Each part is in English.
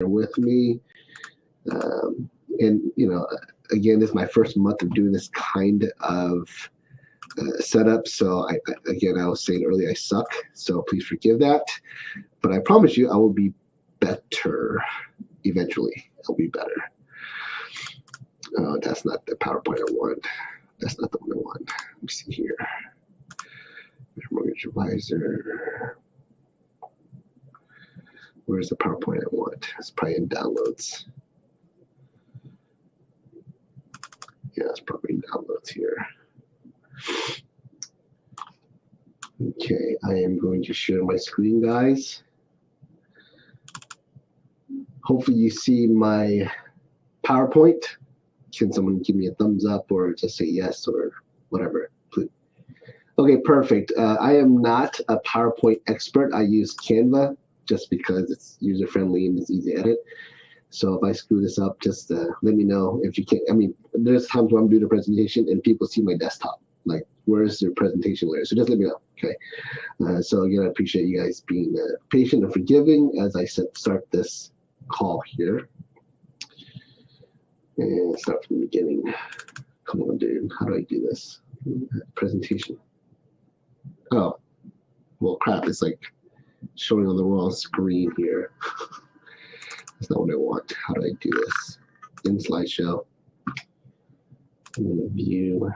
with me. And, you know, again, this is my first month of doing this kind of setup. So again, I was saying earlier, I suck. So please forgive that. But I promise you, I will be better eventually. I'll be better. Oh, that's not the PowerPoint I want. That's not the one I want. Let me see here. Mortgage advisor. Where's the PowerPoint I want? It's probably in downloads. Yeah, it's probably in downloads here. Okay, I am going to share my screen, guys. Hopefully you see my PowerPoint. Can someone give me a thumbs up or just say yes or whatever, please? Okay, perfect. I am not a PowerPoint expert. I use Canva just because it's user-friendly and it's easy to edit. So if I screw this up, just let me know if you can. I mean, there's times when I'm doing a presentation and people see my desktop. Like, where's your presentation layer? So just let me know, okay? So again, I appreciate you guys being patient and forgiving as I start this call here. And start from the beginning. Come on, dude. How do I do this? Presentation. Oh, well, crap. It's like showing on the wrong screen here. That's not what I want. How do I do this? In slideshow. I'm going to view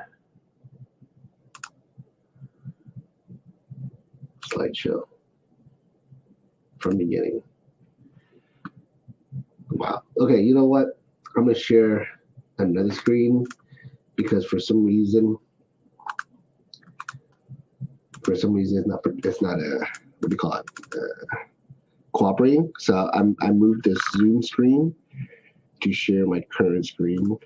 slideshow from beginning. Wow. Okay, you know what? I'm going to share another screen because for some reason it's not what do you call it? Cooperating. So I moved this Zoom screen to share my current screen.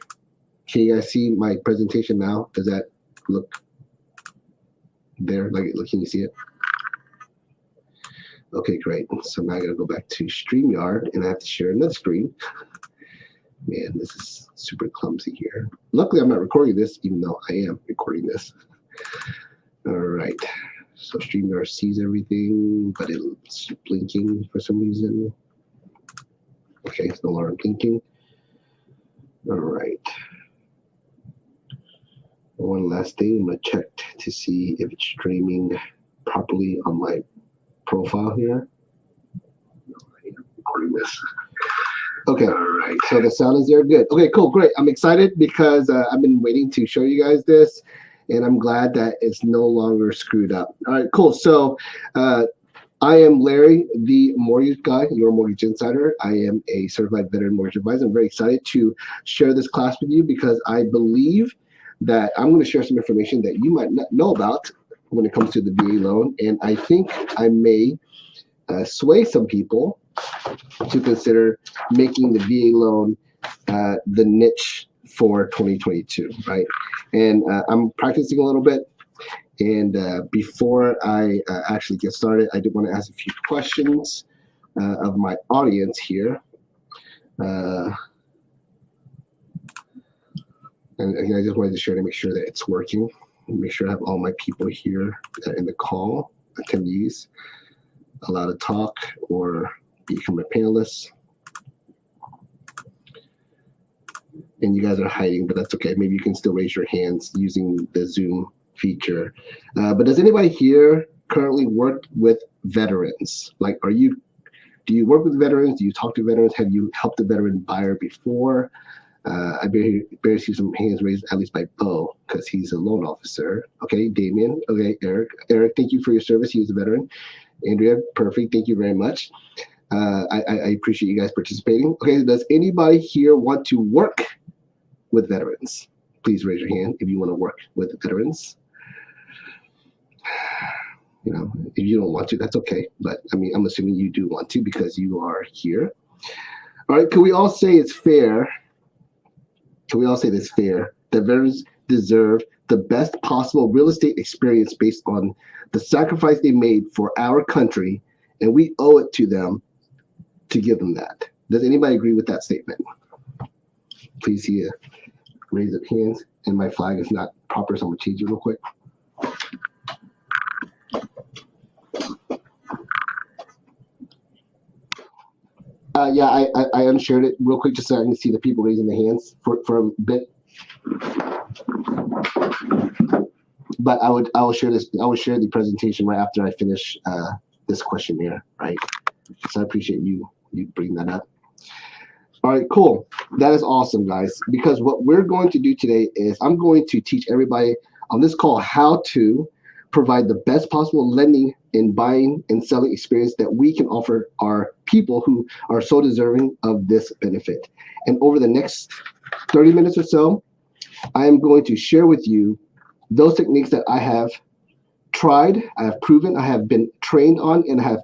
Can you guys see my presentation now? Does that look there? Like, can you see it? Okay, great. So now I gotta go back to StreamYard and I have to share another screen. Man, this is super clumsy here. Luckily, I'm not recording this, even though I am recording this. All right. So StreamYard sees everything, but it's blinking for some reason. Okay, it's no longer blinking. All right. One last thing, I'm gonna check to see if it's streaming properly on my profile here. I'm recording this. Okay, all right. So the sound is there, good. Okay, cool, great. I'm excited because I've been waiting to show you guys this. And I'm glad that it's no longer screwed up. All right, cool. So I am Larry, the mortgage guy, your mortgage insider. I am a certified veteran mortgage advisor. I'm very excited to share this class with you because I believe that I'm going to share some information that you might not know about when it comes to the VA loan. And I think I may sway some people to consider making the VA loan the niche for 2022, right? And I'm practicing a little bit. And before I actually get started, I did want to ask a few questions of my audience here. And again, I just wanted to share to make sure that it's working. Make sure I have all my people here in the call, attendees, allowed to talk or become a panelist. And you guys are hiding, but that's okay. Maybe you can still raise your hands using the Zoom feature. But does anybody here currently work with veterans? Like, do you work with veterans? Do you talk to veterans? Have you helped a veteran buyer before? I barely see some hands raised, at least by Bo, because he's a loan officer. Okay, Damien. Okay, Eric. Eric, thank you for your service. He was a veteran. Andrea, perfect. Thank you very much. I appreciate you guys participating. Okay, does anybody here want to work with veterans? Please raise your hand if you want to work with veterans. You know, if you don't want to, that's okay. But I mean, I'm assuming you do want to because you are here. All right, can we all say it's fair? Can we all say this fair? That veterans deserve the best possible real estate experience based on the sacrifice they made for our country, and we owe it to them to give them that. Does anybody agree with that statement? Please here, raise up hands. And my flag is not proper, so I'm gonna change it real quick. Yeah, I unshared it real quick just so I can see the people raising their hands for a bit. But I will share this. I will share the presentation right after I finish this questionnaire, right? So I appreciate you bringing that up. All right, cool. That is awesome, guys. Because what we're going to do today is I'm going to teach everybody on this call how to provide the best possible lending and buying and selling experience that we can offer our people who are so deserving of this benefit. And over the next 30 minutes or so, I am going to share with you those techniques that I have tried, I have proven, I have been trained on, and have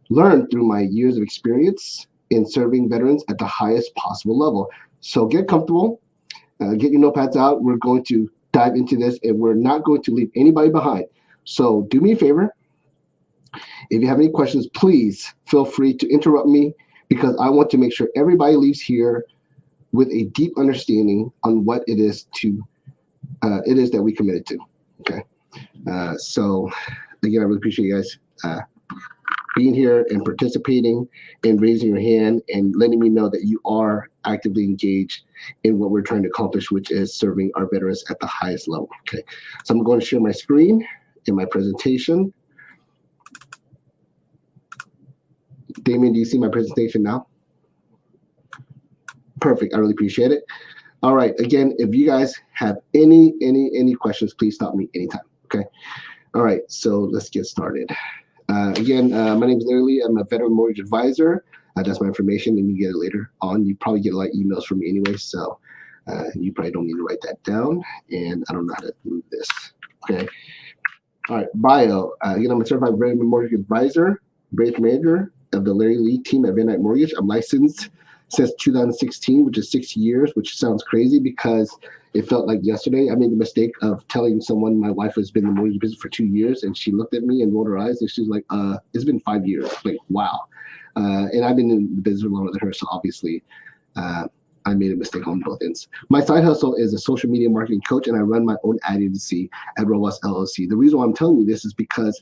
learned through my years of experience in serving veterans at the highest possible level. So get comfortable, get your notepads out. We're going to dive into this, and we're not going to leave anybody behind. So do me a favor. If you have any questions, please feel free to interrupt me, because I want to make sure everybody leaves here with a deep understanding on what it is that we committed to. Okay. So again, I really appreciate you guys being here and participating and raising your hand and letting me know that you are actively engaged in what we're trying to accomplish, which is serving our veterans at the highest level. Okay. So I'm going to share my screen in my presentation. Damien, do you see my presentation now? Perfect. I really appreciate it. All right. Again, if you guys have any questions, please stop me anytime. Okay. All right. So let's get started. Again, my name is Larry Lee. I'm a veteran mortgage advisor. That's my information, and you get it later on. You probably get a lot of emails from me anyway, so you probably don't need to write that down. And I don't know how to move this. Okay. All right. Bio. Again, I'm a certified veteran mortgage advisor, branch manager of the Larry Lee team at Van Dyke Mortgage. I'm licensed since 2016, which is 6 years, which sounds crazy because it felt like yesterday. I made the mistake of telling someone my wife has been in the mortgage business for 2 years, and she looked at me and rolled her eyes, and she's like, it's been 5 years. Like, wow. And I've been in the business longer than her, so obviously I made a mistake on both ends. My side hustle is a social media marketing coach, and I run my own ad agency at Robust LLC. The reason why I'm telling you this is because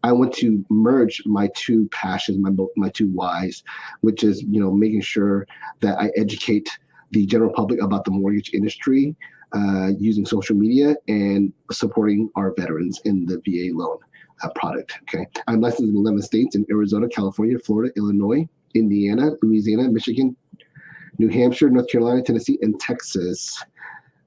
I want to merge my two passions, my two whys, which is, making sure that I educate the general public about the mortgage industry using social media and supporting our veterans in the VA loan product. Okay, I'm licensed in 11 states in Arizona, California, Florida, Illinois, Indiana, Louisiana, Michigan, New Hampshire, North Carolina, Tennessee, and Texas.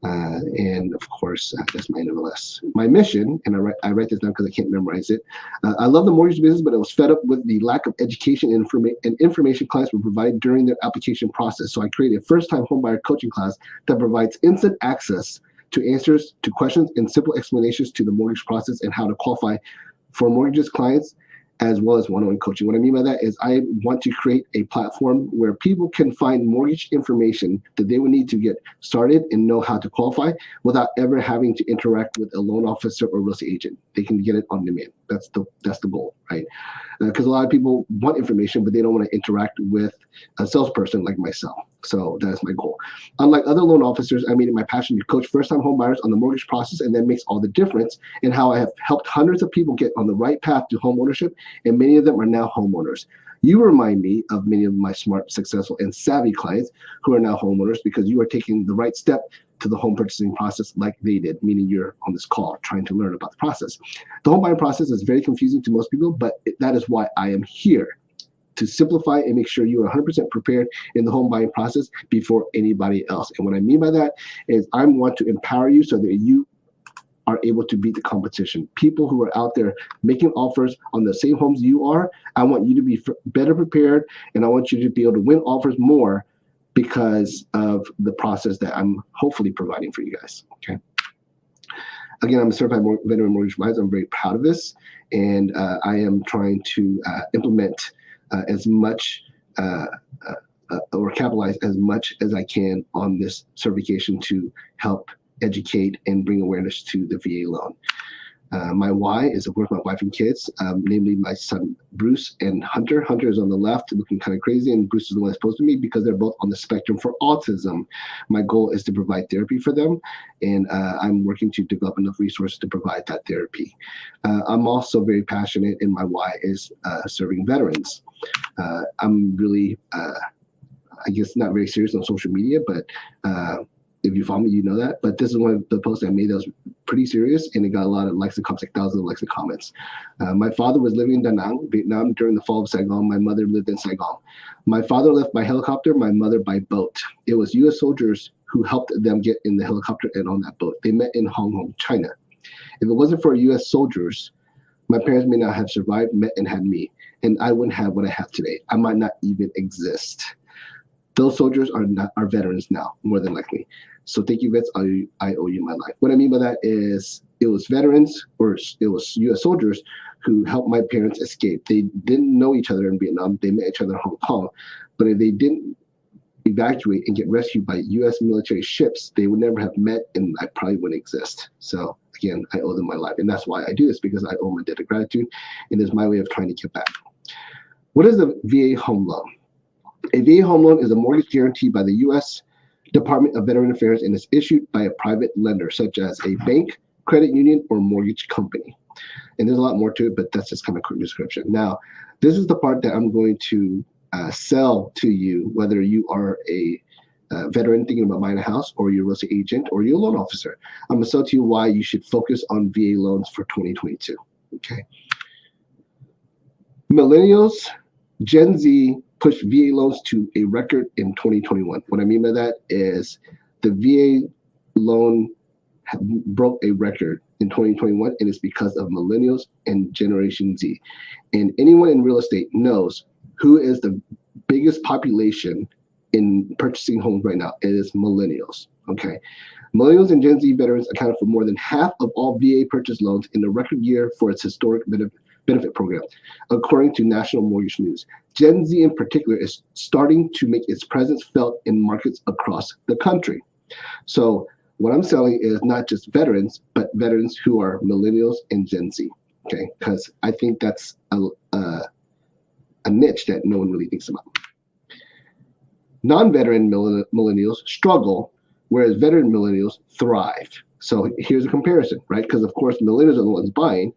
And of course, that's my NMLS. My mission, and I write this down because I can't memorize it. I love the mortgage business, but I was fed up with the lack of education and information clients were provided during their application process. So I created a first-time homebuyer coaching class that provides instant access to answers to questions and simple explanations to the mortgage process and how to qualify for mortgages clients, as well as one-on-one coaching. What I mean by that is I want to create a platform where people can find mortgage information that they would need to get started and know how to qualify without ever having to interact with a loan officer or real estate agent. They can get it on demand. That's the goal, right? Because a lot of people want information, but they don't want to interact with a salesperson like myself. So that's my goal. Unlike other loan officers, I made it my passion to coach first-time home buyers on the mortgage process, and that makes all the difference in how I have helped hundreds of people get on the right path to home ownership, and many of them are now homeowners. You remind me of many of my smart, successful, and savvy clients who are now homeowners because you are taking the right step to the home purchasing process like they did, meaning you're on this call trying to learn about the process. The home buying process is very confusing to most people, but that is why I am here, to simplify and make sure you are 100% prepared in the home buying process before anybody else. And what I mean by that is I want to empower you so that you are able to beat the competition. People who are out there making offers on the same homes you are, I want you to be better prepared, and I want you to be able to win offers more because of the process that I'm hopefully providing for you guys. Okay. Again, I'm a certified veteran mortgage advisor. I'm very proud of this, and I am trying to implement as much or capitalize as much as I can on this certification to help educate and bring awareness to the VA loan. My why is, of course, my wife and kids, namely my son Bruce and Hunter. Hunter is on the left, looking kind of crazy, and Bruce is the one that's supposed to be because they're both on the spectrum for autism. My goal is to provide therapy for them, and I'm working to develop enough resources to provide that therapy. I'm also very passionate, and my why is serving veterans. I'm really, I guess, not very serious on social media, but if you follow me, you know that. But this is one of the posts I made that was pretty serious, and it got a lot of likes and comments, like thousands of likes and comments. My father was living in Da Nang, Vietnam, during the fall of Saigon. My mother lived in Saigon. My father left by helicopter, my mother by boat. It was U.S. soldiers who helped them get in the helicopter and on that boat. They met in Hong Kong, China. If it wasn't for U.S. soldiers, my parents may not have survived, met, and had me, and I wouldn't have what I have today. I might not even exist. Those soldiers are veterans now, more than likely. So thank you, vets. I owe you my life. What I mean by that is it was veterans, or it was U.S. soldiers who helped my parents escape. They didn't know each other in Vietnam. They met each other in Hong Kong. But if they didn't evacuate and get rescued by U.S. military ships, they would never have met, and I probably wouldn't exist. So again, I owe them my life. And that's why I do this, because I owe my debt of gratitude, and it's my way of trying to give back. What is the VA home loan? A VA home loan is a mortgage guaranteed by the U.S. Department of Veteran Affairs and is issued by a private lender, such as a bank, credit union, or mortgage company. And there's a lot more to it, but that's just kind of a quick description. Now, this is the part that I'm going to sell to you, whether you are a veteran thinking about buying a house, or you're a real estate agent, or you're a loan officer. I'm going to sell to you why you should focus on VA loans for 2022. Okay. Millennials, Gen Z, pushed VA loans to a record in 2021. What I mean by that is the VA loan broke a record in 2021, and it's because of millennials and Generation Z. And anyone in real estate knows who is the biggest population in purchasing homes right now. It is millennials. Okay. Millennials and Gen Z veterans accounted for more than half of all VA purchase loans in the record year for its historic benefit program, according to National Mortgage News. Gen Z in particular is starting to make its presence felt in markets across the country. So what I'm selling is not just veterans, but veterans who are millennials and Gen Z, okay? Because I think that's a niche that no one really thinks about. Non-veteran millennials struggle, whereas veteran millennials thrive. So here's a comparison, right? Because of course, millennials are the ones buying,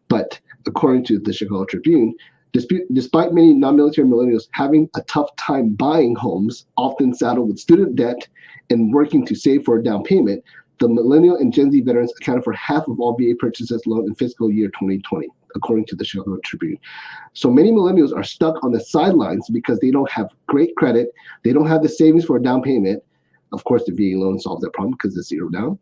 but according to the Chicago Tribune, despite many non-military millennials having a tough time buying homes, often saddled with student debt and working to save for a down payment, the millennial and Gen Z veterans accounted for half of all VA purchases loan in fiscal year 2020, according to the Chicago Tribune. So many millennials are stuck on the sidelines because they don't have great credit, they don't have the savings for a down payment. Of course, the VA loan solves that problem because it's zero down.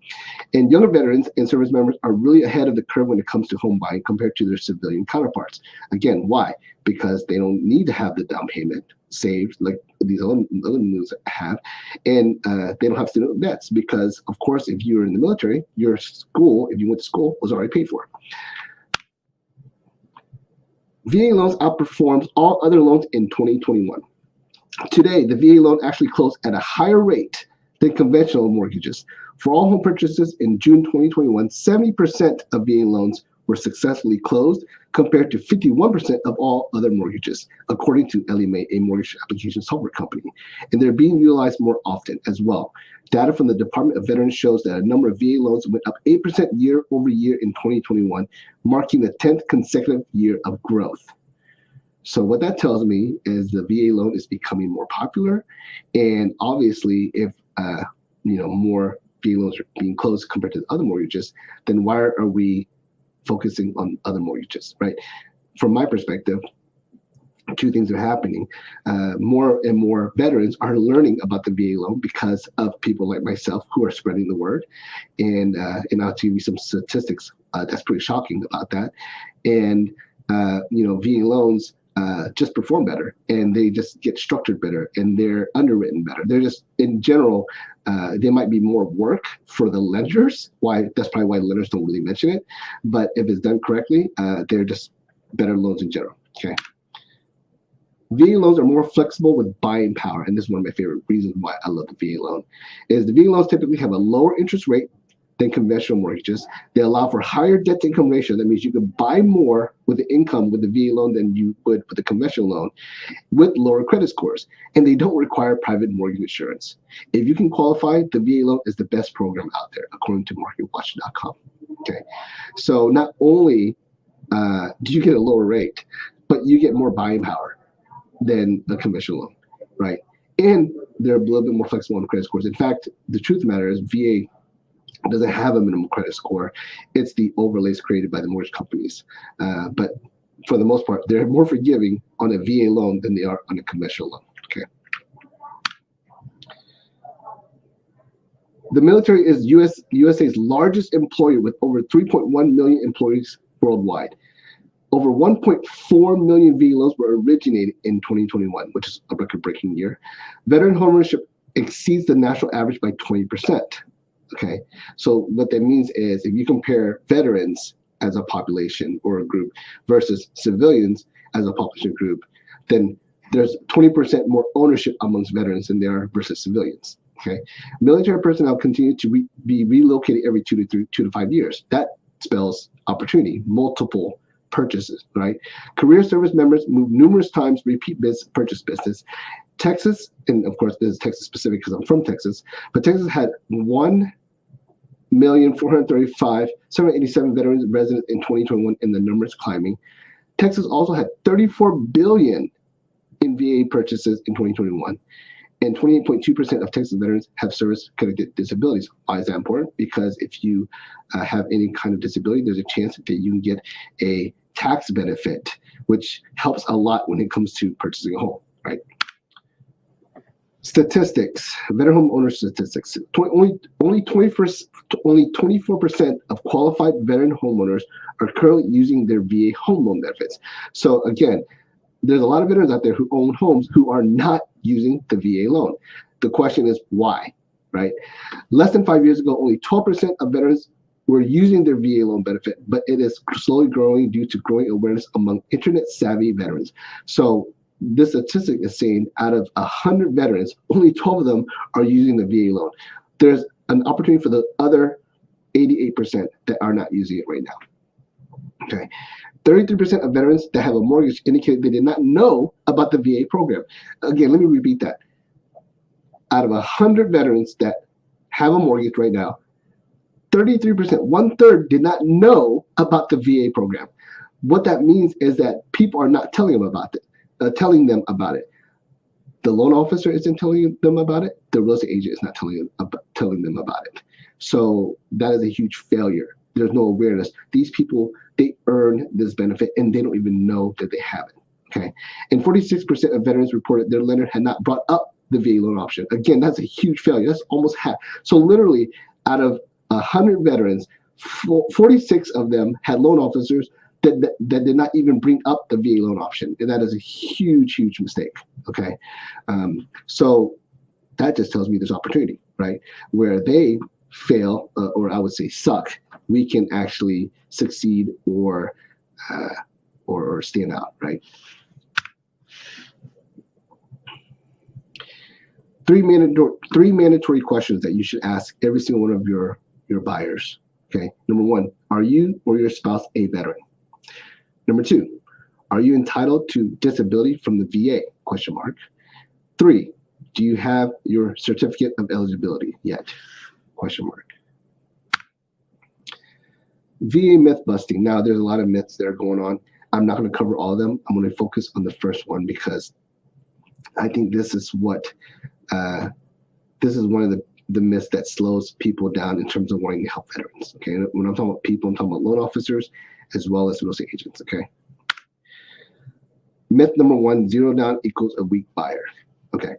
And younger veterans and service members are really ahead of the curve when it comes to home buying compared to their civilian counterparts. Again, why? Because they don't need to have the down payment saved like these other millennials have, and they don't have student debts because, of course, if you're in the military, your school, if you went to school, was already paid for. VA loans outperformed all other loans in 2021. Today, the VA loan actually closed at a higher rate than conventional mortgages. For all home purchases in June 2021, 70% of VA loans were successfully closed compared to 51% of all other mortgages, according to Ellie Mae, a mortgage application software company. And they're being utilized more often as well. Data from the Department of Veterans shows that a number of VA loans went up 8% year over year in 2021, marking the 10th consecutive year of growth. So what that tells me is the VA loan is becoming more popular, and obviously, if more VA loans are being closed compared to other mortgages, then why are we focusing on other mortgages, right? From my perspective, two things are happening. More and more veterans are learning about the VA loan because of people like myself who are spreading the word, and I'll give you some statistics that's pretty shocking about that. And VA loans just perform better, and they just get structured better, and they're underwritten better. They're just, in general, they might be more work for the lenders. That's probably why lenders don't really mention it. But if it's done correctly, they're just better loans in general. Okay. VA loans are more flexible with buying power, and this is one of my favorite reasons why I love the VA loan. Is the VA loans typically have a lower interest rate, than conventional mortgages. They allow for higher debt-to-income ratio. That means you can buy more with the income with the VA loan than you would with the conventional loan, with lower credit scores. And they don't require private mortgage insurance. If you can qualify, the VA loan is the best program out there, according to MarketWatch.com. Okay, so not only do you get a lower rate, but you get more buying power than a conventional loan, right? And they're a little bit more flexible on credit scores. In fact, the truth of the matter is VA doesn't have a minimum credit score. It's the overlays created by the mortgage companies. But for the most part, they're more forgiving on a VA loan than they are on a conventional loan. Okay. The military is USA's largest employer with over 3.1 million employees worldwide. Over 1.4 million VA loans were originated in 2021, which is a record-breaking year. Veteran homeownership exceeds the national average by 20%. Okay, so what that means is if you compare veterans as a population or a group versus civilians as a population group, then there's 20% more ownership amongst veterans than there are versus civilians. Okay, military personnel continue to be relocated every 2 to 5 years. That spells opportunity, multiple purchases, right? Career service members move numerous times, repeat purchase business. Texas, and of course this is Texas specific because I'm from Texas, but Texas had 1,435,787 veterans residents in 2021, and the numbers climbing. Texas also had $34 billion in VA purchases in 2021, and 28.2% of Texas veterans have service-connected disabilities. Why is that important? Because if you have any kind of disability, there's a chance that you can get a tax benefit, which helps a lot when it comes to purchasing a home, right? Statistics, veteran home owner statistics. Only 24% of qualified veteran homeowners are currently using their VA home loan benefits. So again, there's a lot of veterans out there who own homes who are not using the VA loan. The question is why, right? Less than 5 years ago, only 12% of veterans were using their VA loan benefit, but it is slowly growing due to growing awareness among internet-savvy veterans. So this statistic is saying out of 100 veterans, only 12 of them are using the VA loan. There's an opportunity for the other 88% that are not using it right now. Okay. 33% of veterans that have a mortgage indicated they did not know about the VA program. Again, let me repeat that. Out of 100 veterans that have a mortgage right now, 33%, 1/3, did not know about the VA program. What that means is that people are not telling them about it. The loan officer isn't telling them about it. The real estate agent is not telling them about it. So that is a huge failure. There's no awareness. These people, they earn this benefit and they don't even know that they have it. Okay. And 46% of veterans reported their lender had not brought up the VA loan option. Again, that's a huge failure. That's almost half. So literally out of 100 veterans, 46 of them had loan officers that did not even bring up the VA loan option. And that is a huge, huge mistake. Okay. So that just tells me there's opportunity, right? Where they fail, or I would say suck, we can actually succeed or stand out, right? Three mandatory questions that you should ask every single one of your buyers. Okay. Number one, are you or your spouse a veteran? Number two, are you entitled to disability from the VA? Question mark. 3, do you have your certificate of eligibility yet? Question mark. VA myth busting. Now, there's a lot of myths that are going on. I'm not going to cover all of them. I'm going to focus on the first one because I think this is what this is one of the myths that slows people down in terms of wanting to help veterans. Okay, when I'm talking about people, I'm talking about loan officers as well as real estate agents. Okay. Myth number 1: zero down equals a weak buyer. Okay.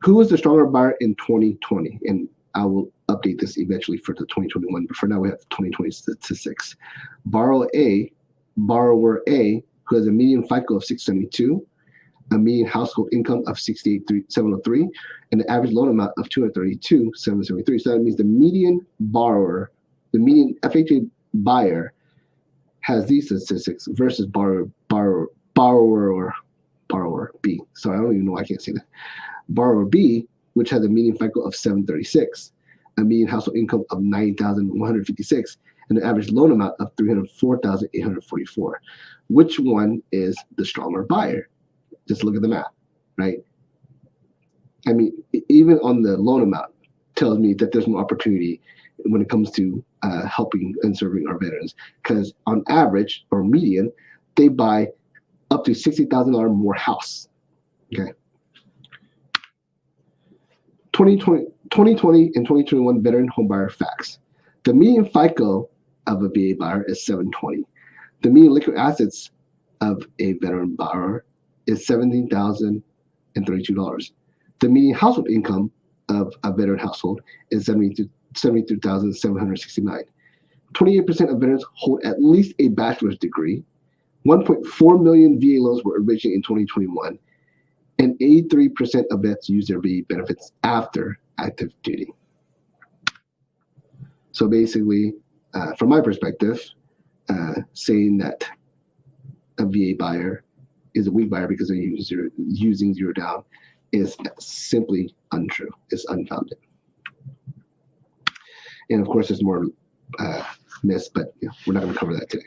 Who was the stronger buyer in 2020? And I will update this eventually for the 2021, but for now we have 2020 statistics. Borrower A, who has a median FICO of 672, a median household income of 68,703, and an average loan amount of 232,773. So that means the median borrower, the median FHA buyer, has these statistics versus borrower B. Sorry, I don't even know why I can't say that. Borrower B, which has a median FICO of 736, a median household income of $9,156, and an average loan amount of $304,844. Which one is the stronger buyer? Just look at the math, right? I mean, even on the loan amount tells me that there's more opportunity when it comes to helping and serving our veterans, because on average or median, they buy up to $60,000 more house. Okay. 2020 and 2021 veteran homebuyer facts. The median FICO of a VA buyer is 720. The median liquid assets of a veteran buyer is $17,032. The median household income of a veteran household is $72,769. 28% of veterans hold at least a bachelor's degree. 1.4 million VA loans were originated in 2021, and 83% of vets use their VA benefits after active duty. So basically, from my perspective, saying that a VA buyer is a weak buyer because they're using zero down is simply untrue. It's unfounded. And of course, there's more myths, but we're not going to cover that today.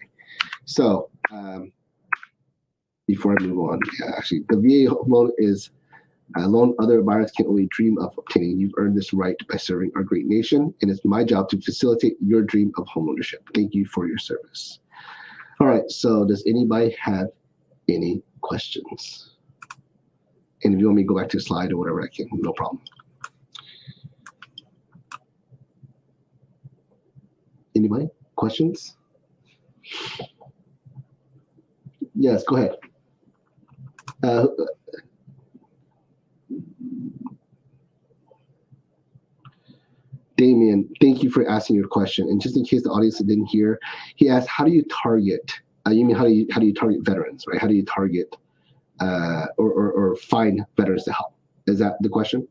So before I move on, actually, the VA home loan is a loan other buyers can only dream of obtaining. You've earned this right by serving our great nation, and it's my job to facilitate your dream of homeownership. Thank you for your service. All right, so does anybody have any questions? And if you want me to go back to the slide or whatever, I can, no problem. Anybody? Questions? Yes, go ahead. Damien, thank you for asking your question. And just in case the audience didn't hear, he asked, how do you target? You mean how do you target veterans, right? How do you target or find veterans to help? Is that the question?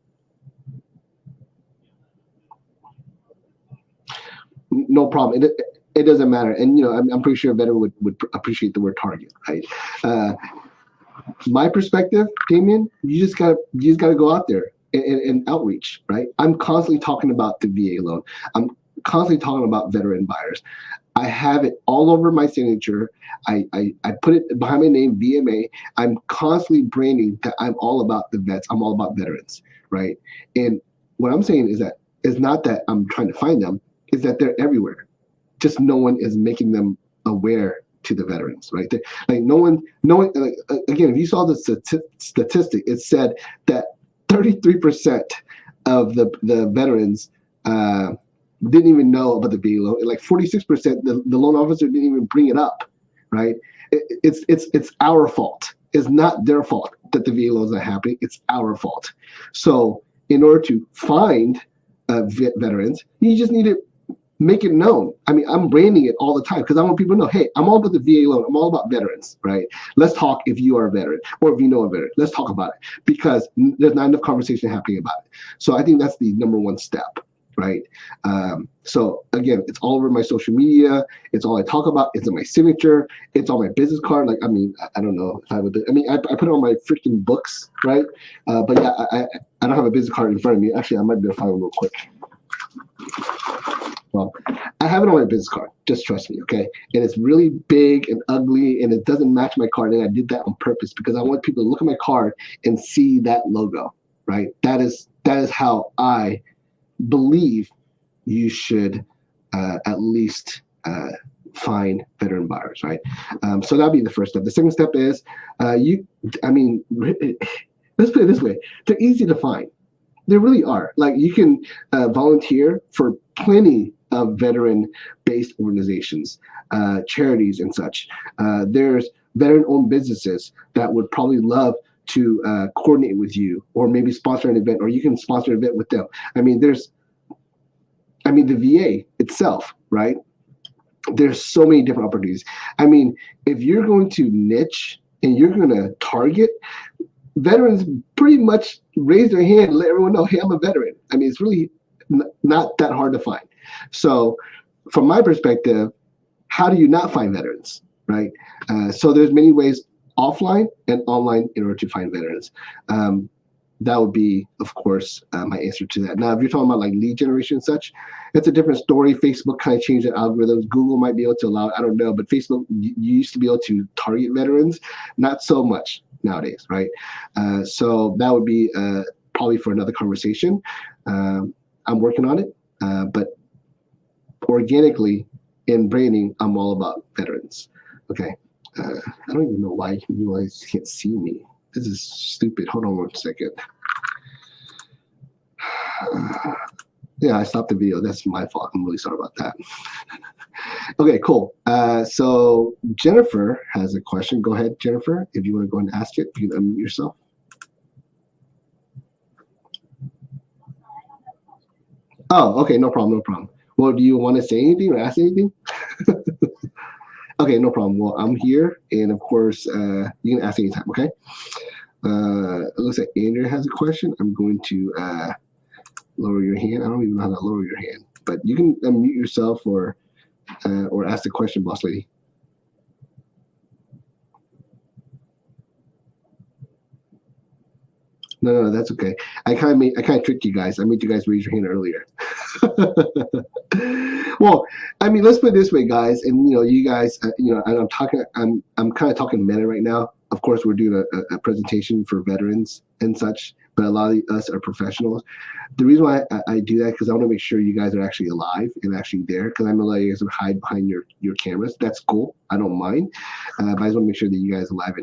No problem. It doesn't matter. And I'm pretty sure a veteran would appreciate the word target, right? My perspective, Damien, you just gotta go out there and outreach, right? I'm constantly talking about the VA loan. I'm constantly talking about veteran buyers. I have it all over my signature. I put it behind my name, VMA. I'm constantly branding that I'm all about the vets. I'm all about veterans, right? And what I'm saying is that it's not that I'm trying to find them, is that they're everywhere. Just no one is making them aware to the veterans, right? Like no one, again, if you saw the statistic, it said that 33% of the veterans didn't even know about the VA loan. Like 46%, the loan officer didn't even bring it up, right? It's our fault. It's not their fault that the VA loans are happening. It's our fault. So in order to find veterans, you just need to make it known. I mean, I'm branding it all the time because I want people to know, hey, I'm all about the VA loan. I'm all about veterans, right? Let's talk if you are a veteran or if you know a veteran. Let's talk about it because there's not enough conversation happening about it. So I think that's the number one step, right? So again, it's all over my social media. It's all I talk about. It's in my signature. It's on my business card. Like, I mean, I don't know if I would. I mean, I put it on my freaking books, right? But yeah, I don't have a business card in front of me. Actually, I might be able to find one real quick. Well, I have it on my business card. Just trust me, okay? And it's really big and ugly, and it doesn't match my card. And I did that on purpose because I want people to look at my card and see that logo, right? That is how I believe you should at least find veteran buyers, right? So that'll be the first step. The second step is let's put it this way: they're easy to find. They really are. Like, you can volunteer for plenty of veteran-based organizations, charities and such. There's veteran-owned businesses that would probably love to coordinate with you or maybe sponsor an event, or you can sponsor an event with them. I mean, the VA itself, right? There's so many different opportunities. I mean, if you're going to niche and you're going to target, veterans pretty much raise their hand and let everyone know, hey, I'm a veteran. I mean, it's really not that hard to find. So from my perspective, how do you not find veterans, right? So there's many ways offline and online in order to find veterans. that would be, of course, my answer to that. Now, if you're talking about like lead generation and such, it's a different story. Facebook kind of changed the algorithms. Google might be able to allow it. I don't know. But Facebook, you used to be able to target veterans. Not so much nowadays, right? So that would be probably for another conversation. I'm working on it. But organically, in branding, I'm all about veterans. Okay. I don't even know why you guys can't see me. This is stupid. Hold on 1 second. Yeah, I stopped the video. That's my fault. I'm really sorry about that. Okay, cool. So Jennifer has a question. Go ahead, Jennifer. If you want to go and ask it, you can unmute yourself. Oh, okay. No problem. No problem. Well, do you want to say anything or ask anything? Okay, no problem. Well, I'm here. And of course, you can ask anytime, okay? It looks like Andrea has a question. I'm going to lower your hand. I don't even know how to lower your hand, but you can unmute yourself or ask the question, boss lady. No, that's okay. I kind of tricked you guys. I made you guys raise your hand earlier. Well, I mean, let's put it this way, guys. And you guys, and I'm kind of talking meta right now. Of course, we're doing a presentation for veterans and such, but a lot of us are professionals. The reason why I do that because I want to make sure you guys are actually alive and actually there. Because I know that you guys would hide behind your cameras. That's cool. I don't mind. But I just want to make sure that you guys are alive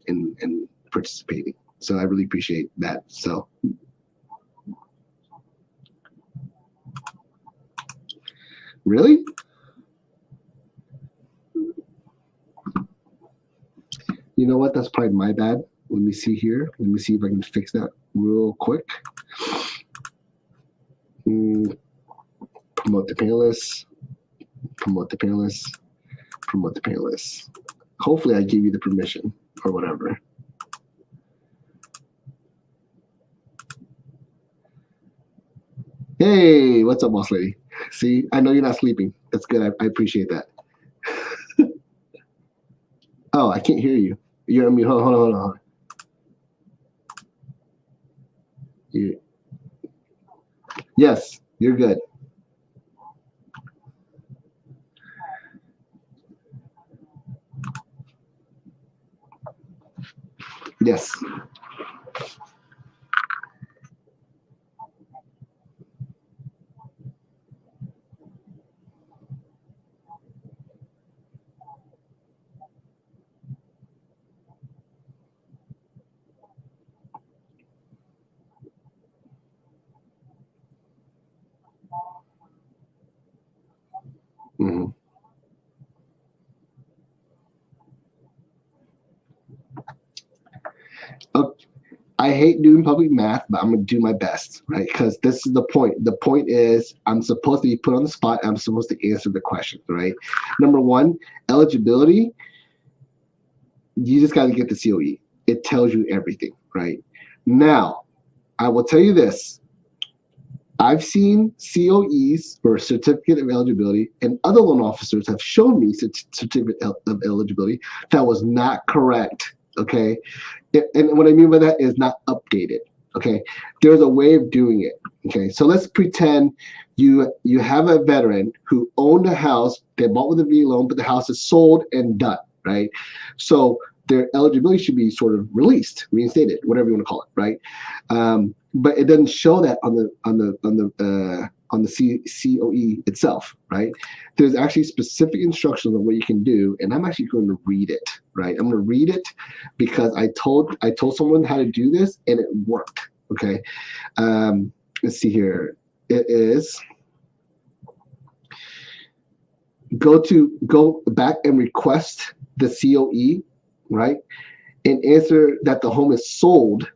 and participating. So I really appreciate that. So. Really? You know what? That's probably my bad. Let me see here. Let me see if I can fix that real quick. Promote the panelists. Promote the panelists. Promote the panelists. Hopefully I give you the permission or whatever. Hey, what's up, boss lady? See, I know you're not sleeping. That's good. I appreciate that. Oh, I can't hear you. You're on mute. Hold on. Yes, you're good. Yes. Mm-hmm. Okay. I hate doing public math, but I'm gonna do my best, right? Because this is the point. The point is I'm supposed to be put on the spot. I'm supposed to answer the question, right? Number one, eligibility. You just got to get the COE. It tells you everything, right? Now, I will tell you this. I've seen COEs or certificate of eligibility, and other loan officers have shown me certificate of eligibility that was not correct. Okay, and what I mean by that is not updated. Okay, there's a way of doing it. Okay, so let's pretend you have a veteran who owned a house, they bought with a V loan, but the house is sold and done. Right, so their eligibility should be sort of released, reinstated, whatever you want to call it. Right. But it doesn't show that on the COE itself, right? There's actually specific instructions on what you can do, and I'm actually going to read it, right? I'm going to read it because I told someone how to do this, and it worked. Okay, let's see here. It is go back and request the COE, right? And answer that the home is sold.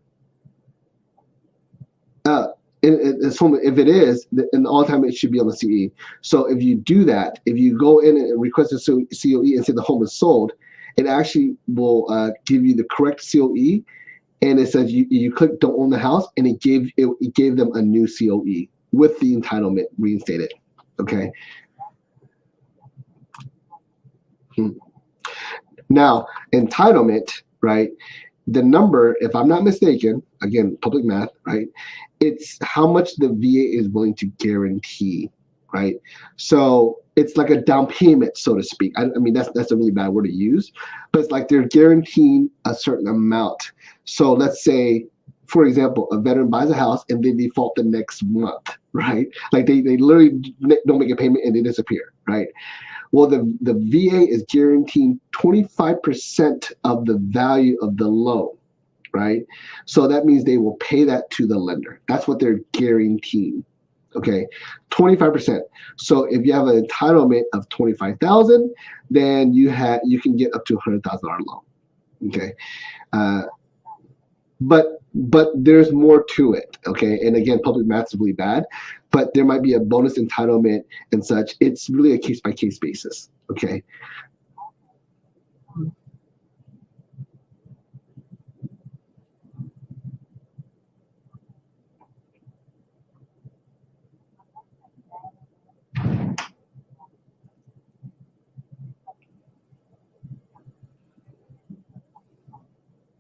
If it is, and all the time it should be on the CE. So if you do that, if you go in and request a COE and say the home is sold, it actually will give you the correct COE, and it says you click don't own the house, and it gave them a new COE with the entitlement reinstated. Okay. Now entitlement, right? the number, if I'm not mistaken, again, public math, right? It's how much the VA is willing to guarantee, right? So it's like a down payment, so to speak. I mean, that's a really bad word to use, but it's like they're guaranteeing a certain amount. So let's say, for example, a veteran buys a house and they default the next month, right? Like they literally don't make a payment and they disappear, right? Well, the VA is guaranteeing 25% of the value of the loan, right? So that means they will pay that to the lender. That's what they're guaranteeing. Okay, 25%. So if you have an entitlement of 25,000, then you can get up to $100,000 loan. Okay, but there's more to it. Okay, and again, public math is really bad, but there might be a bonus entitlement and such. It's really a case by case basis. Okay.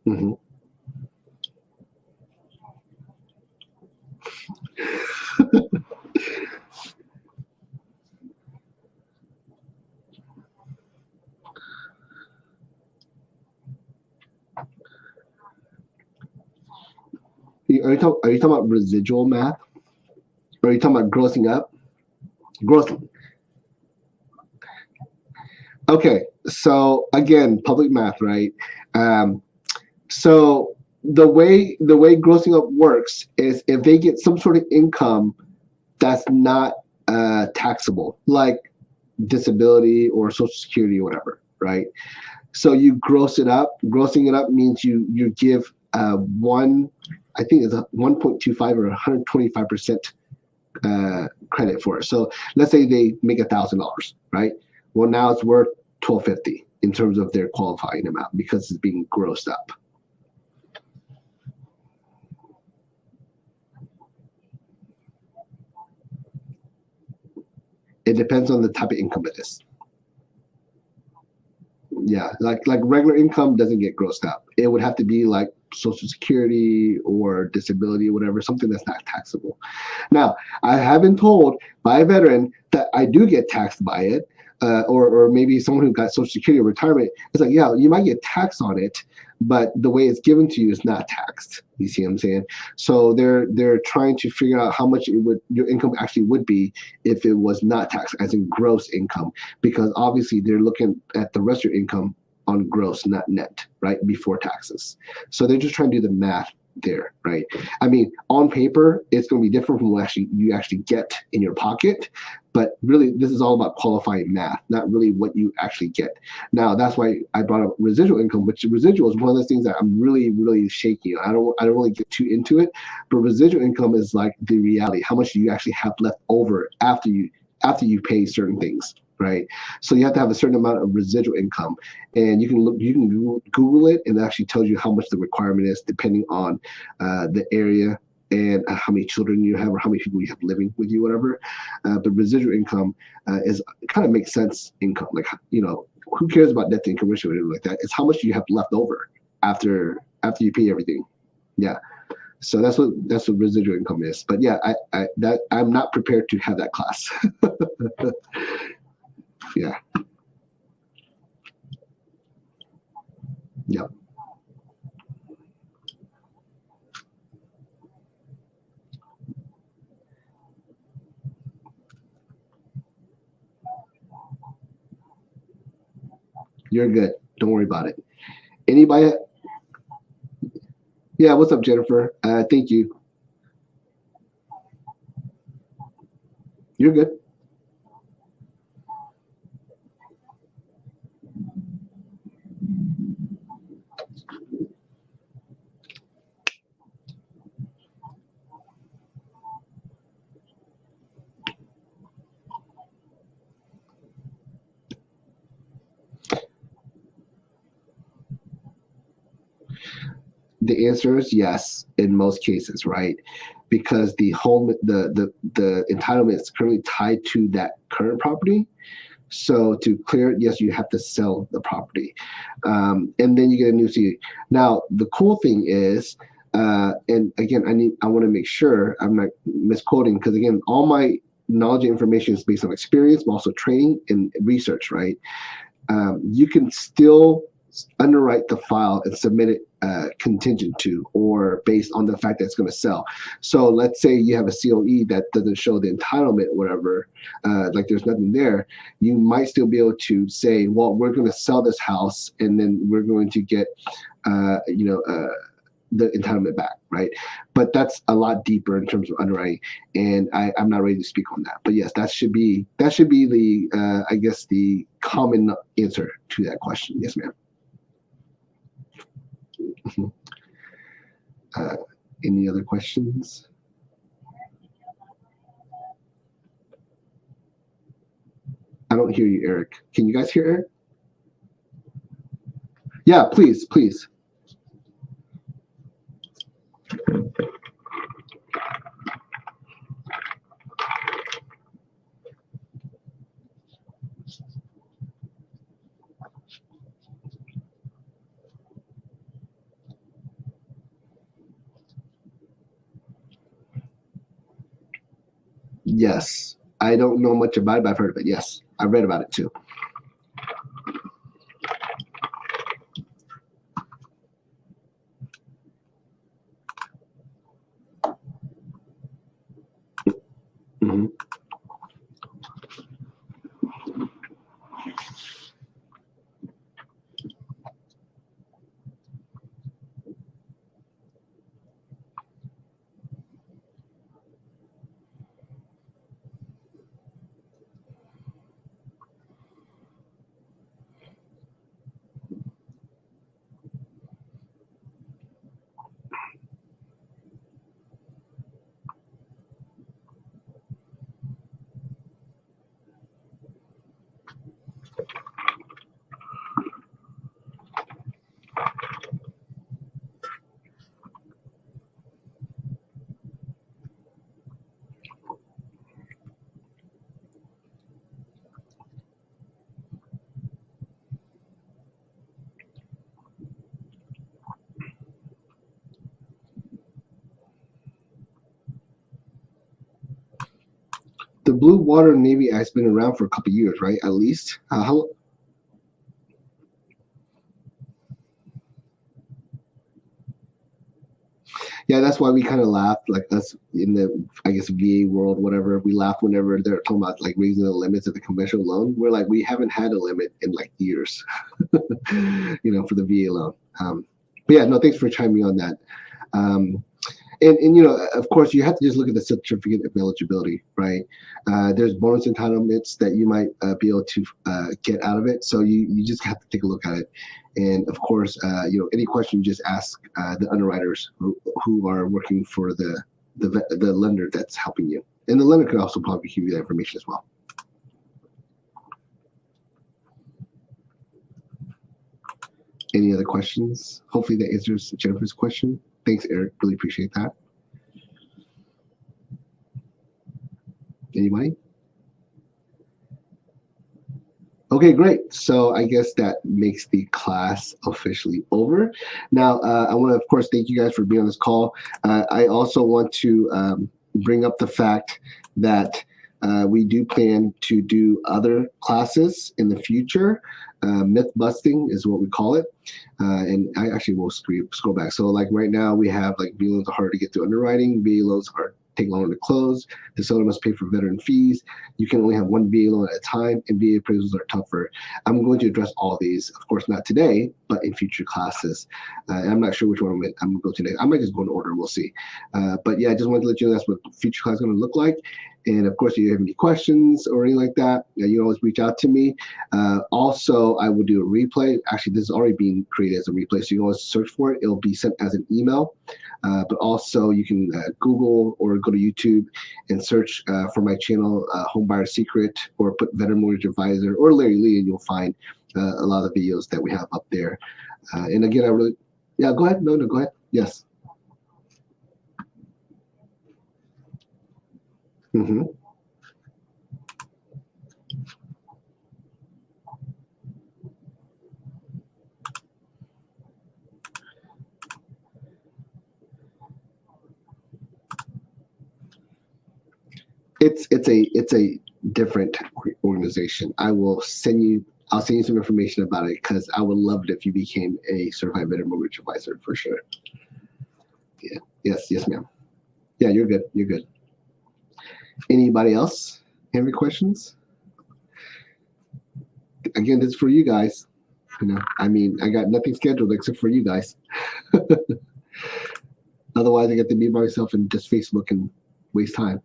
Mm-hmm. Are you talking about residual math? Or are you talking about grossing up? Grossing. Okay, so again, public math, right? Um, so the way grossing up works is if they get some sort of income that's not taxable, like disability or Social Security or whatever, right? So you gross it up. Grossing it up means you give one, I think it's a 1.25 or 125% credit for it. So let's say they make $1,000, right? Well, now it's worth 1,250 in terms of their qualifying amount because it's being grossed up. It depends on the type of income it is. Yeah, like regular income doesn't get grossed up. It would have to be like Social Security or disability or whatever, something that's not taxable. Now, I have been told by a veteran that I do get taxed by it, or maybe someone who got Social Security or retirement. It's like, yeah, you might get taxed on it, but the way it's given to you is not taxed. You see what I'm saying? So they're trying to figure out how much your income actually would be if it was not taxed, as in gross income, because obviously they're looking at the rest of your income on gross, not net, right, before taxes. So they're just trying to do the math there, right? I mean, on paper, it's going to be different from what you actually get in your pocket, but really, this is all about qualifying math, not really what you actually get. Now, that's why I brought up residual income, which residual is one of those things that I'm really, really shaky on. I don't really get too into it, but residual income is like the reality, how much you actually have left over after you pay certain things, right? So you have to have a certain amount of residual income, and you can Google it, and it actually tells you how much the requirement is depending on the area and how many children you have or how many people you have living with you, whatever. But residual income is kind of makes sense income. Like, who cares about debt to income ratio or anything like that? It's how much you have left over after you pay everything. Yeah. So that's what residual income is. But yeah, I'm not prepared to have that class. Yeah. Yep. You're good. Don't worry about it. Anybody? Yeah. What's up, Jennifer? Thank you. You're good. The answer is yes in most cases, right? Because the entitlement is currently tied to that current property. So to clear it, yes, you have to sell the property, and then you get a new CST. Now the cool thing is, and again, I want to make sure I'm not misquoting, because again, all my knowledge and information is based on experience, but also training and research, right? You can still underwrite the file and submit it contingent to, or based on the fact that it's going to sell. So let's say you have a COE that doesn't show the entitlement or whatever, like there's nothing there, you might still be able to say, well, we're going to sell this house and then we're going to get, the entitlement back, right? But that's a lot deeper in terms of underwriting, and I'm not ready to speak on that. But yes, that should be the I guess the common answer to that question. Yes, ma'am. Any other questions? I don't hear you, Eric. Can you guys hear Eric? Yeah, please, please. Yes. I don't know much about it, but I've heard of it. Yes. I read about it too. Mm-hmm. The Blue Water Navy has been around for a couple of years, right? At least. How? Yeah, that's why we kind of laughed, like us in the, I guess, VA world, whatever. We laugh whenever they're talking about like raising the limits of the conventional loan. We're like, we haven't had a limit in like years, for the VA loan. But yeah, no, thanks for chiming on that. Um, and of course, you have to just look at the certificate of eligibility, right? There's bonus entitlements that you might be able to get out of it. So you just have to take a look at it. And of course, any question, just ask the underwriters who are working for the lender that's helping you. And the lender could also probably give you that information as well. Any other questions? Hopefully that answers Jennifer's question. Thanks, Eric. Really appreciate that. Anybody? Okay, great. So I guess that makes the class officially over. Now, I want to, of course, thank you guys for being on this call. I also want to bring up the fact that we do plan to do other classes in the future. Myth busting is what we call it. And I actually will scroll back. So like right now we have like VA loans are hard to get through underwriting. VA loans are take longer to close. The seller must pay for veteran fees. You can only have one VA loan at a time, and VA appraisals are tougher. I'm going to address all these, of course, not today, but in future classes. And I'm not sure which one I'm going to go to next. I might just go in order. We'll see. But yeah, I just wanted to let you know that's what future class is going to look like. And of course, if you have any questions or anything like that, you can always reach out to me. Also, I will do a replay. Actually, this is already being created as a replay, so you can always search for it. It'll be sent as an email. But also, you can Google or go to YouTube and search for my channel, Homebuyer Secret, or put Veteran Mortgage Advisor or Larry Lee, and you'll find a lot of videos that we have up there. And again, yeah, go ahead. No, go ahead. Yes. Mm-hmm. It's a different organization. I'll send you some information about it because I would love it if you became a certified veteran mortgage advisor for sure. Yeah. Yes, ma'am. Yeah, you're good. You're good. Anybody else have any questions? Again, this is for you guys. I mean, I got nothing scheduled except for you guys. Otherwise, I get to be by myself and just Facebook and waste time.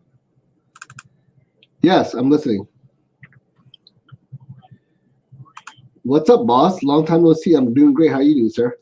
Yes, I'm listening. What's up, boss? Long time no see. I'm doing great. How you doing, sir?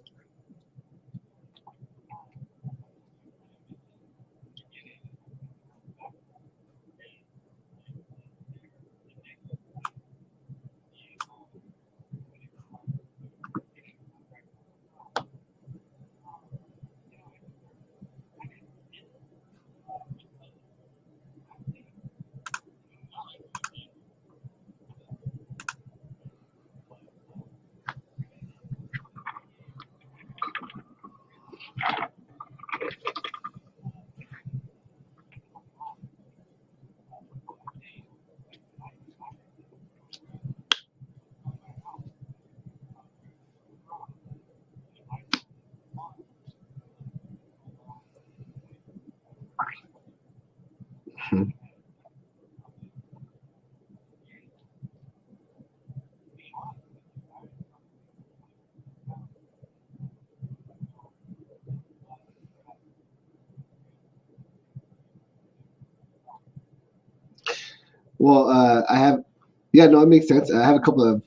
Well, I have, yeah, no, it makes sense. I have a couple of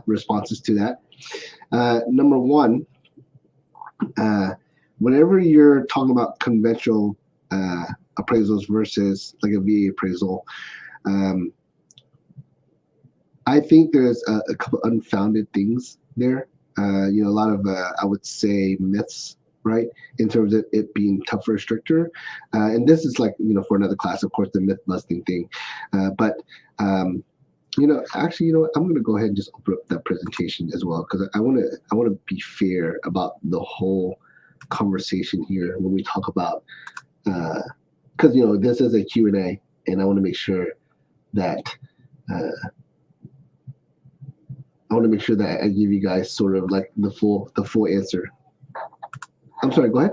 responses to that. Number one, uh, whenever you're talking about conventional appraisals versus like a VA appraisal, um, I think there's a couple unfounded things there. A lot of, I would say, myths, right, in terms of it being tougher, stricter. And this is like, for another class, of course, the myth busting thing. But actually, I'm going to go ahead and just open up that presentation as well because I want to be fair about the whole conversation here when we talk about because this is a Q&A, and I want to make sure that I give you guys sort of like the full answer. I'm sorry. Go ahead.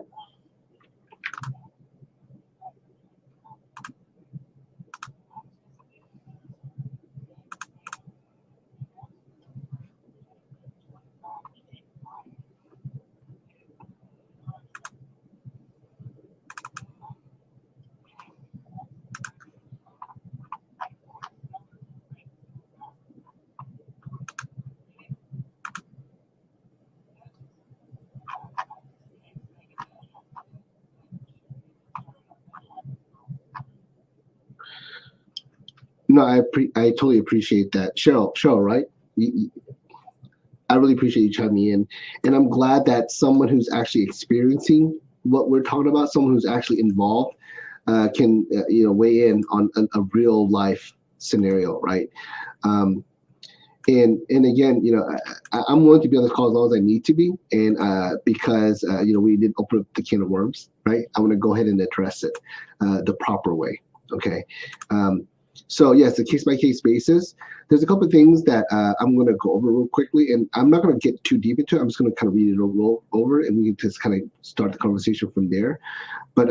No, I totally appreciate that, Cheryl, right? I really appreciate you chiming in, and I'm glad that someone who's actually experiencing what we're talking about, someone who's actually involved, can weigh in on a real life scenario, right? Um, and again, I'm willing to be on this call as long as I need to be, and because we did open up the can of worms, right? I want to go ahead and address it the proper way. Okay. So yes, the case by case basis. There's a couple of things that I'm going to go over real quickly, and I'm not going to get too deep into it. I'm just going to kind of read it over, and we can just kind of start the conversation from there. But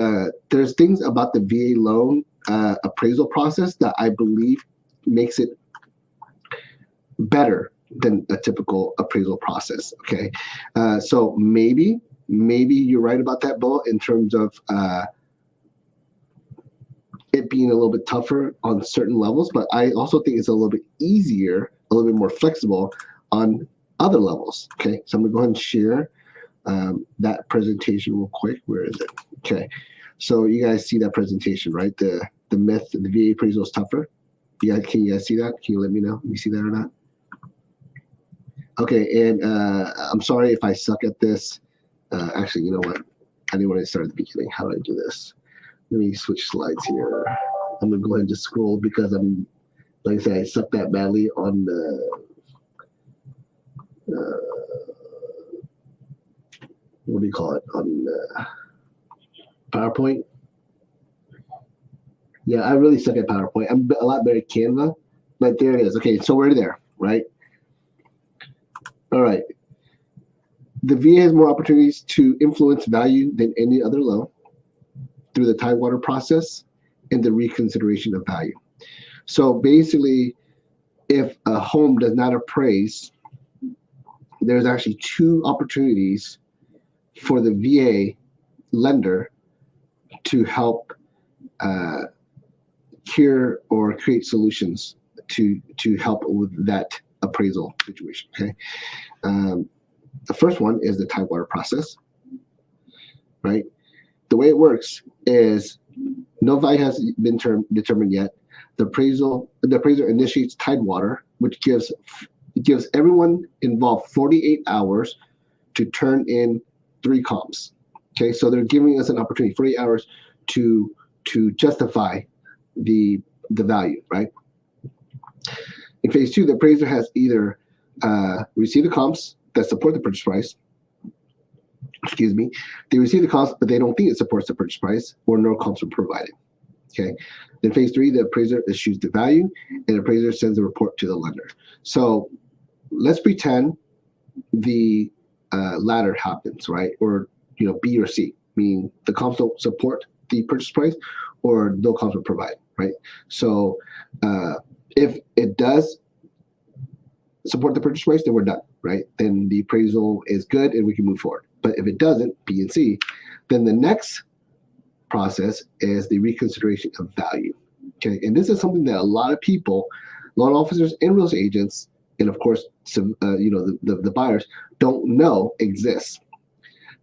there's things about the VA loan appraisal process that I believe makes it better than a typical appraisal process. Okay, so maybe you're right about that, Bo, in terms of it being a little bit tougher on certain levels, but I also think it's a little bit easier, a little bit more flexible on other levels. Okay, so I'm gonna go ahead and share that presentation real quick. Where is it? Okay, so you guys see that presentation, right? The myth, the VA appraisal is tougher. Can you guys see that? Can you let me know if you see that or not? Okay, and I'm sorry if I suck at this. Actually, you know what? I didn't want to start at the beginning. How do I do this? Let me switch slides here. I'm gonna go ahead and just scroll because like I said, I suck that badly on the what do you call it on PowerPoint. Yeah, I really suck at PowerPoint. I'm a lot better at Canva, but there it is. Okay, so we're there, right? All right. The VA has more opportunities to influence value than any other loan through the Tidewater process and the reconsideration of value. So basically, if a home does not appraise, there's actually two opportunities for the VA lender to help cure or create solutions to help with that appraisal situation. Okay, the first one is the Tidewater process, right? The way it works is no value has been determined yet. The appraiser initiates Tidewater, which gives everyone involved 48 hours to turn in 3 comps. Okay, so they're giving us an opportunity, 48 hours to justify the value, right? In phase 2, the appraiser has either received the comps that support the purchase price. Excuse me. They receive the comps, but they don't think it supports the purchase price, or no comps are provided. Okay. Then phase 3, the appraiser issues the value, and the appraiser sends a report to the lender. So let's pretend the latter happens, right? Or B or C, meaning the comps don't support the purchase price, or no comps are provided, right? So if it does support the purchase price, then we're done, right? Then the appraisal is good and we can move forward. But if it doesn't, B and C, then the next process is the reconsideration of value. Okay, and this is something that a lot of people, loan officers and real estate agents, and of course, the buyers don't know exists.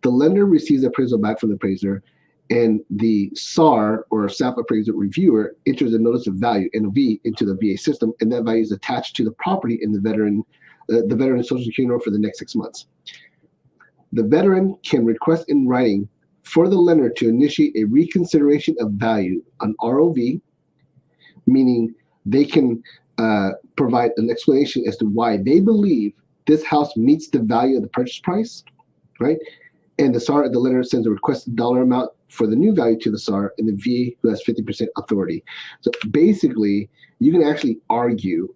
The lender receives the appraisal back from the appraiser, and the SAR or staff appraiser reviewer enters a notice of value (NOV) into the VA system, and that value is attached to the property in the veteran Social Security number for the next 6 months. The veteran can request in writing for the lender to initiate a reconsideration of value, an ROV, meaning they can provide an explanation as to why they believe this house meets the value of the purchase price, right? And the SAR, the lender sends a requested dollar amount for the new value to the SAR, and the VA who has 50% authority. So basically, you can actually argue.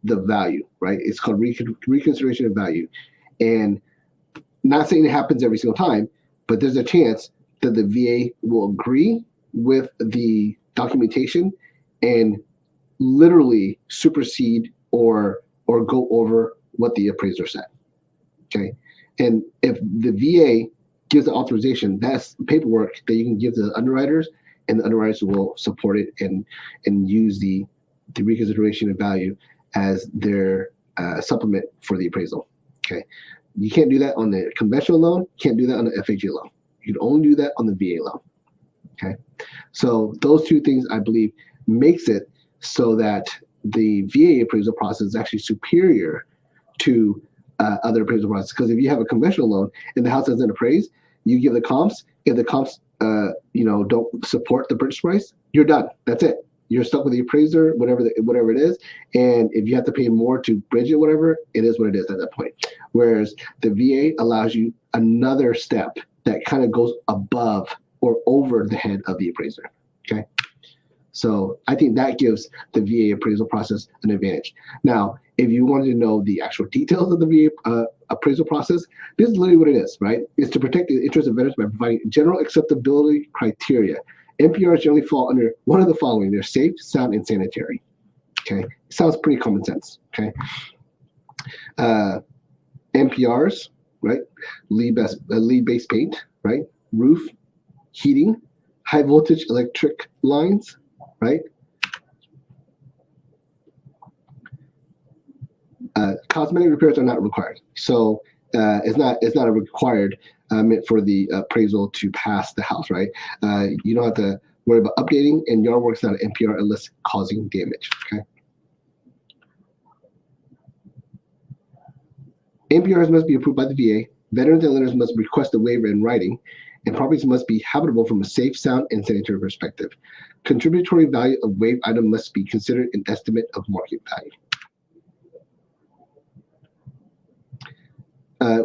The value, right? It's called reconsideration of value, and not saying it happens every single time, but there's a chance that the VA will agree with the documentation and literally supersede or go over what the appraiser said. Okay, and if the VA gives the authorization, that's paperwork that you can give to the underwriters, and the underwriters will support it and use the reconsideration of value as their supplement for the appraisal. Okay, you can't do that on the conventional loan. Can't do that on the FHA loan. You can only do that on the VA loan. Okay, so those two things, I believe, makes it so that the VA appraisal process is actually superior to other appraisal processes. Because if you have a conventional loan and the house doesn't appraise, you give the comps. If the comps, don't support the purchase price, you're done. That's it. You're stuck with the appraiser, whatever it is. And if you have to pay more to bridge it, whatever, it is what it is at that point. Whereas the VA allows you another step that kind of goes above or over the head of the appraiser. Okay. So I think that gives the VA appraisal process an advantage. Now, if you wanted to know the actual details of the VA appraisal process, this is literally what it is, right? It's to protect the interests of veterans by providing general acceptability criteria. NPRs generally fall under one of the following. They're safe, sound, and sanitary. Okay, sounds pretty common sense. Okay, NPRs, right? Lead-based paint, right? Roof, heating, high voltage electric lines, right? Cosmetic repairs are not required, so it's not a required for the appraisal to pass the house, right? You don't have to worry about updating, and yard work's not an NPR unless causing damage. Okay. NPRs must be approved by the VA. Veterans and lenders must request a waiver in writing, and properties must be habitable from a safe, sound, and sanitary perspective. Contributory value of waived item must be considered an estimate of market value.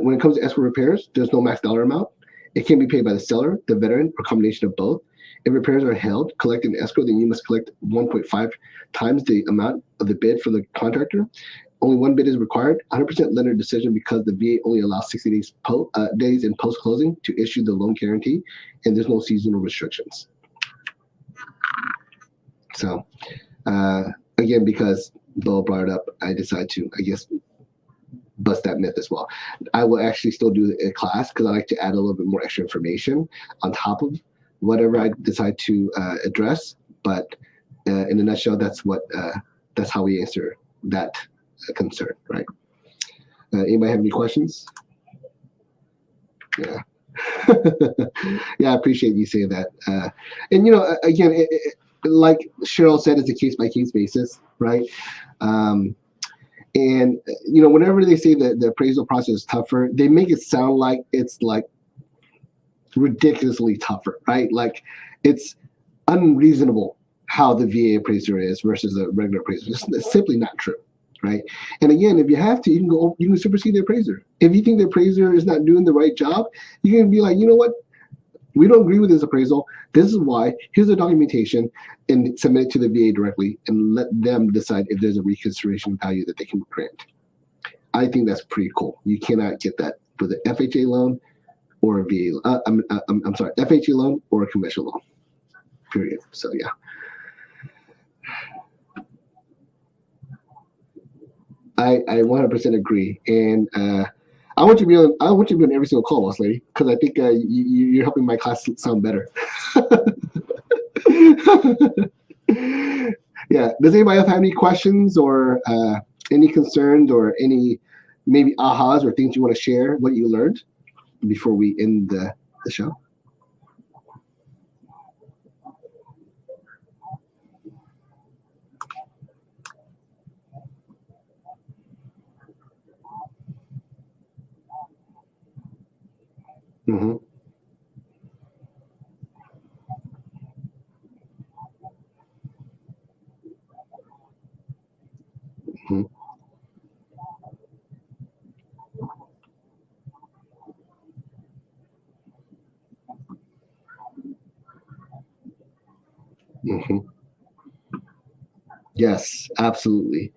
When it comes to escrow repairs, there's no max dollar amount. It can be paid by the seller, the veteran, or a combination of both. If repairs are held, collect in escrow, then you must collect 1.5 times the amount of the bid from the contractor. Only one bid is required. 100% lender decision because the VA only allows 60 days in post-closing to issue the loan guarantee, and there's no seasonal restrictions. So, again, because Bo brought it up, I decided to, I guess, bust that myth as well. I will actually still do a class because I like to add a little bit more extra information on top of whatever I decide to address. But in a nutshell, that's how we answer that concern, right? Anybody have any questions? Yeah. Yeah, I appreciate you saying that. And again, like Cheryl said, it's a case-by-case basis, right? And whenever they say that the appraisal process is tougher, they make it sound like it's like ridiculously tougher, right? Like it's unreasonable how the VA appraiser is versus a regular appraiser. It's simply not true, right? And again, if you have to, you can supersede the appraiser. If you think the appraiser is not doing the right job, you can be like, you know what? We don't agree with this appraisal. This is why. Here's the documentation, and submit it to the VA directly, and let them decide if there's a reconsideration of value that they can grant. I think that's pretty cool. You cannot get that with an FHA loan or a VA. I'm sorry, FHA loan or a conventional loan. Period. So yeah. I 100% agree, and I want you to be on every single call, boss lady, because I think you're helping my class sound better. Yeah. Does anybody else have any questions or any concerns or any maybe ahas or things you want to share what you learned before we end the show? Mm-hmm. Mm-hmm. Mm-hmm. Yes, absolutely.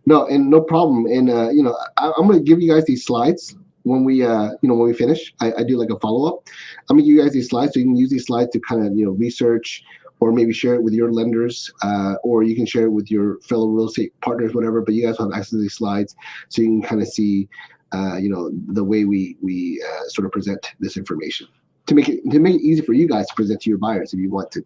No, and no problem. And I'm going to give you guys these slides when we when we finish. I do like a follow up. I'm going to give you guys these slides so you can use these slides to kind of research or maybe share it with your lenders, or you can share it with your fellow real estate partners, whatever. But you guys have access to these slides so you can kind of see the way we sort of present this information to make it easy for you guys to present to your buyers if you want to.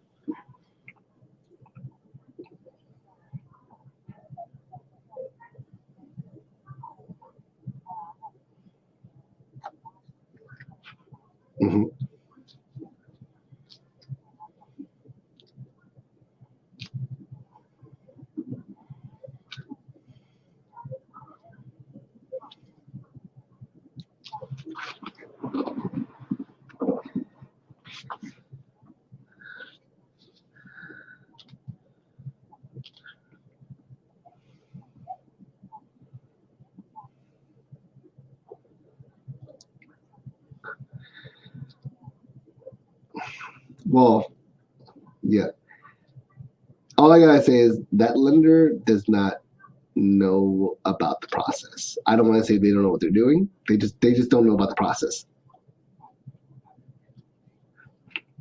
Mm-hmm. Well, yeah. All I gotta say is that lender does not know about the process. I don't want to say they don't know what they're doing. They just don't know about the process.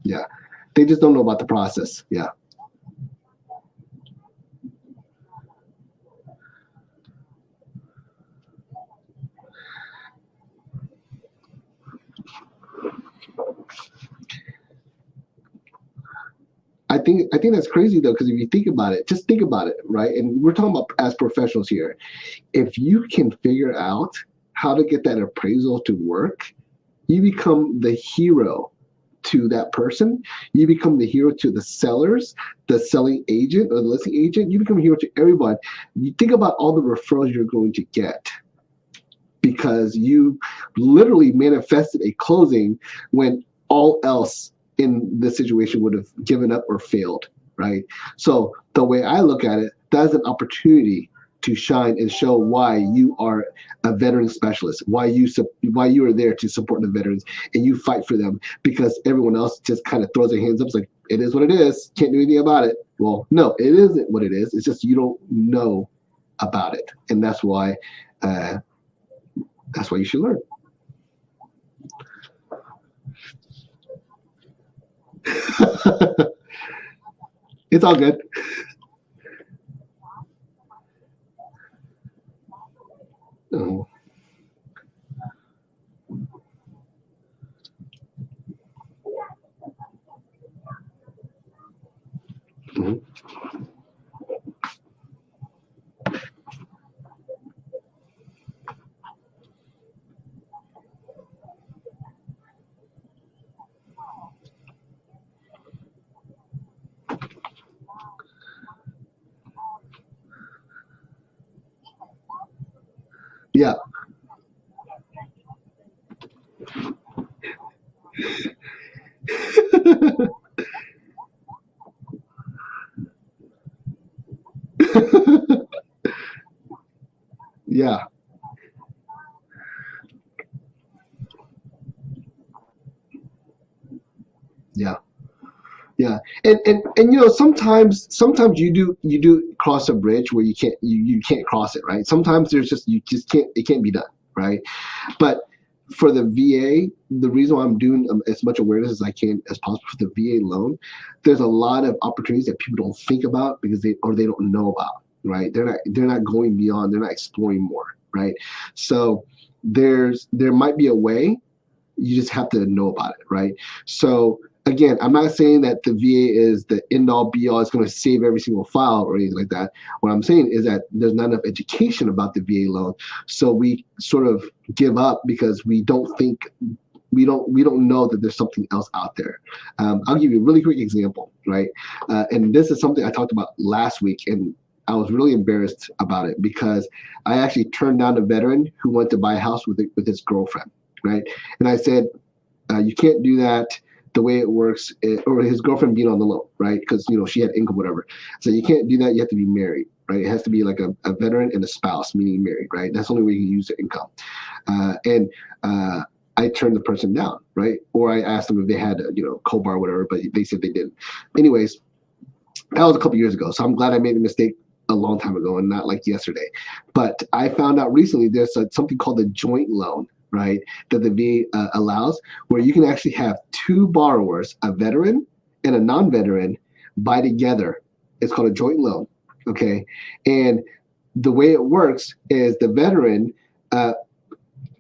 Yeah. They just don't know about the process. Yeah. I think that's crazy though, because if you think about it, just think about it, right? And we're talking about as professionals here. If you can figure out how to get that appraisal to work, you become the hero to that person. You become the hero to the sellers, the selling agent or the listing agent. You become a hero to everyone. You think about all the referrals you're going to get because you literally manifested a closing when all else in the situation would have given up or failed, right? So the way I look at it, that's an opportunity to shine and show why you are a veteran specialist, why you are there to support the veterans and you fight for them, because everyone else just kind of throws their hands up. It's like, it is what it is. Can't do anything about it. Well, no, it isn't what it is. It's just you don't know about it, and that's why you should learn. It's all good. Oh. Mhm. Yeah. Yeah. Yeah. Yeah, and sometimes you do cross a bridge where you can't cross it, right? Sometimes there's just you just can't it can't be done, right? But for the VA, the reason why I'm doing as much awareness as I can as possible for the VA loan, there's a lot of opportunities that people don't think about because they don't know about, right? They're not going beyond, they're not exploring more, right? So there might be a way, you just have to know about it, right? So again, I'm not saying that the VA is the end all be all, it's going to save every single file or anything like that. What I'm saying is that there's not enough education about the VA loan, so we sort of give up because we don't know that there's something else out there. I'll give you a really quick example, right? And this is something I talked about last week, and I was really embarrassed about it because I actually turned down a veteran who wanted to buy a house with his girlfriend, right? And I said, you can't do that. The way it works, or his girlfriend being on the loan, right? Because she had income, whatever. So you can't do that. You have to be married, right? It has to be like a veteran and a spouse, meaning married, right? That's the only way you can use the income. And I turned the person down, right? Or I asked them if they had, co-bar or whatever, but they said they didn't. Anyways, that was a couple years ago. So I'm glad I made a mistake a long time ago and not like yesterday. But I found out recently there's something called a joint loan, right, that the VA allows, where you can actually have two borrowers, a veteran and a non-veteran, buy together. It's called a joint loan, okay? And the way it works is the veteran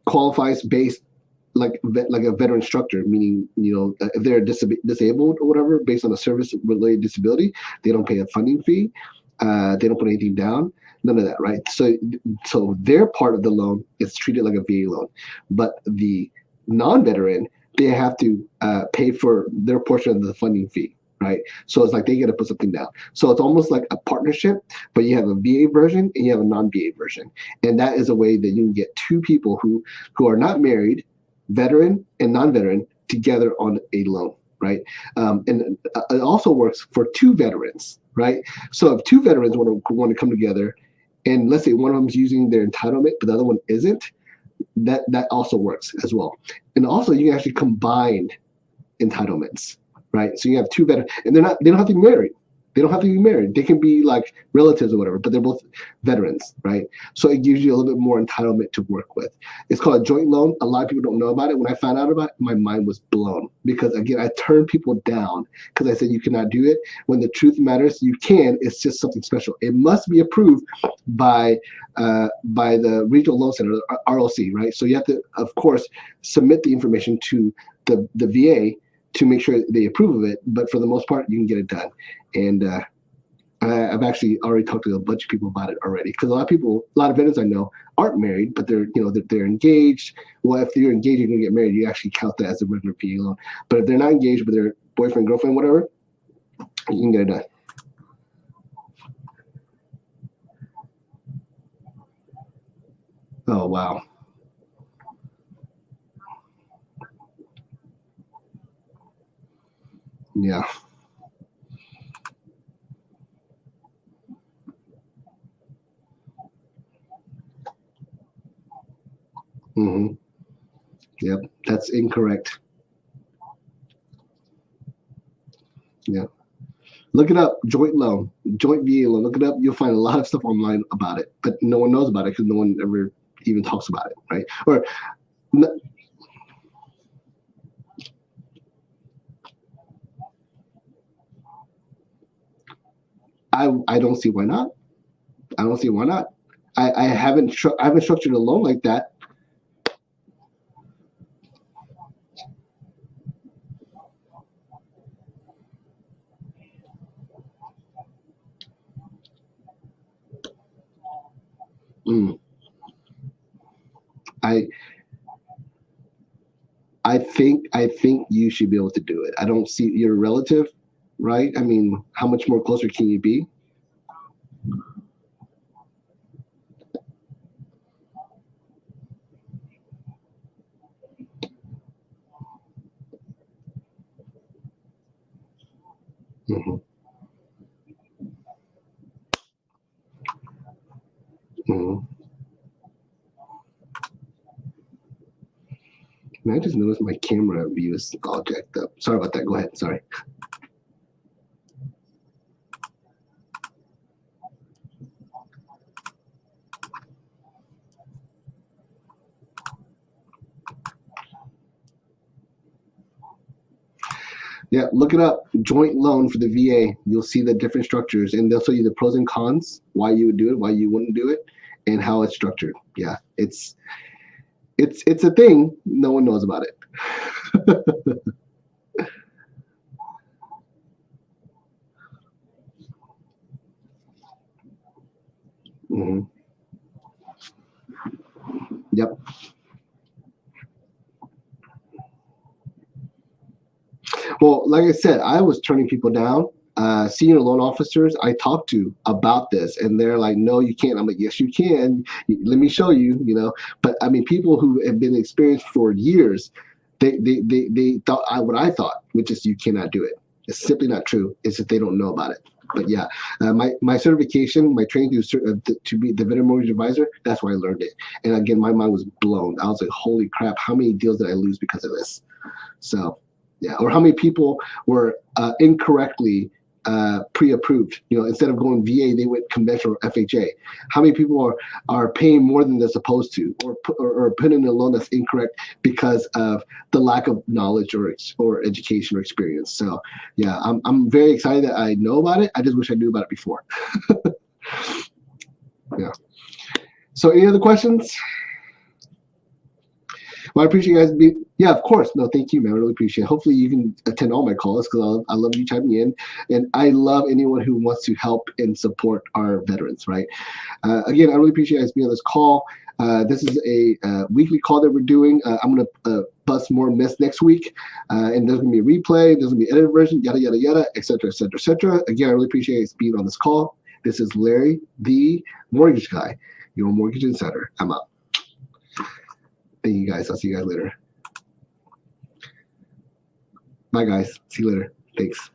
qualifies based like a veteran structure, meaning if they're disabled or whatever, based on a service-related disability, they don't pay a funding fee, they don't put anything down, none of that, right? So their part of the loan is treated like a VA loan, but the non-veteran, they have to pay for their portion of the funding fee. Right, so it's like they got to put something down. So it's almost like a partnership, but you have a VA version and you have a non-VA version, and that is a way that you can get two people who are not married, veteran and non-veteran, together on a loan, right? And it also works for two veterans, right? So if two veterans want to come together, and let's say one of them is using their entitlement, but the other one isn't, that also works as well. And also you can actually combine entitlements, right? So you have two veterans, and they don't have to be married. They don't have to be married. They can be like relatives or whatever, but they're both veterans, right? So it gives you a little bit more entitlement to work with. It's called a joint loan. A lot of people don't know about it. When I found out about it, my mind was blown because again, I turned people down because I said you cannot do it. When the truth matters, you can. It's just something special. It must be approved by the Regional Loan Center, RLC, right? So you have to, of course, submit the information to the VA to make sure they approve of it. But for the most part, you can get it done. And I've actually already talked to a bunch of people about it already, because a lot of veterans I know aren't married, but they're engaged. Well, if you're engaged, you're gonna get married. You actually count that as a regular VA loan. But if they're not engaged with their boyfriend, girlfriend, whatever, you can get it done. Oh wow. Yeah. Hmm. Yep. That's incorrect. Yeah. Look it up. Joint loan, joint VA loan. Look it up. You'll find a lot of stuff online about it, but no one knows about it because no one ever even talks about it, right? Or I don't see why not. I don't see why not. I haven't structured a loan like that. Mm. I think you should be able to do it. I don't see your relative, right? I mean, how much more closer can you be? Mm-hmm. Mm-hmm. I just noticed my camera view is all jacked up. Sorry about that. Go ahead. Sorry. Yeah, look it up. Joint loan for the VA. You'll see the different structures, and they'll show you the pros and cons, why you would do it, why you wouldn't do it, and how it's structured. Yeah, it's a thing. No one knows about it. Mm-hmm. Yep. Well, like I said, I was turning people down. Senior loan officers I talked to about this, and they're like, "No, you can't." I'm like, "Yes, you can. Let me show you." But I mean, people who have been experienced for years, they thought what I thought, which is you cannot do it. It's simply not true. It's that they don't know about it. But yeah, my certification, my training to be the veteran mortgage advisor, that's why I learned it. And again, my mind was blown. I was like, "Holy crap! How many deals did I lose because of this?" So. Yeah, or how many people were incorrectly pre-approved? Instead of going VA, they went conventional FHA. How many people are paying more than they're supposed to, or putting in a loan that's incorrect because of the lack of knowledge or education or experience? So yeah, I'm very excited that I know about it. I just wish I knew about it before. Yeah. So any other questions? Well, I appreciate you guys. Yeah, of course. No, thank you, man. I really appreciate it. Hopefully, you can attend all my calls because I love you chiming in, and I love anyone who wants to help and support our veterans. Right. Again, I really appreciate you guys being on this call. This is a weekly call that we're doing. I'm going to bust more myths next week, and there's going to be a replay. There's going to be an edited version, yada yada yada, etc. etc. etc. Again, I really appreciate you guys being on this call. This is Larry, the mortgage guy, your mortgage insider. I'm out. Thank you guys. I'll see you guys later. Bye, guys. See you later. Thanks.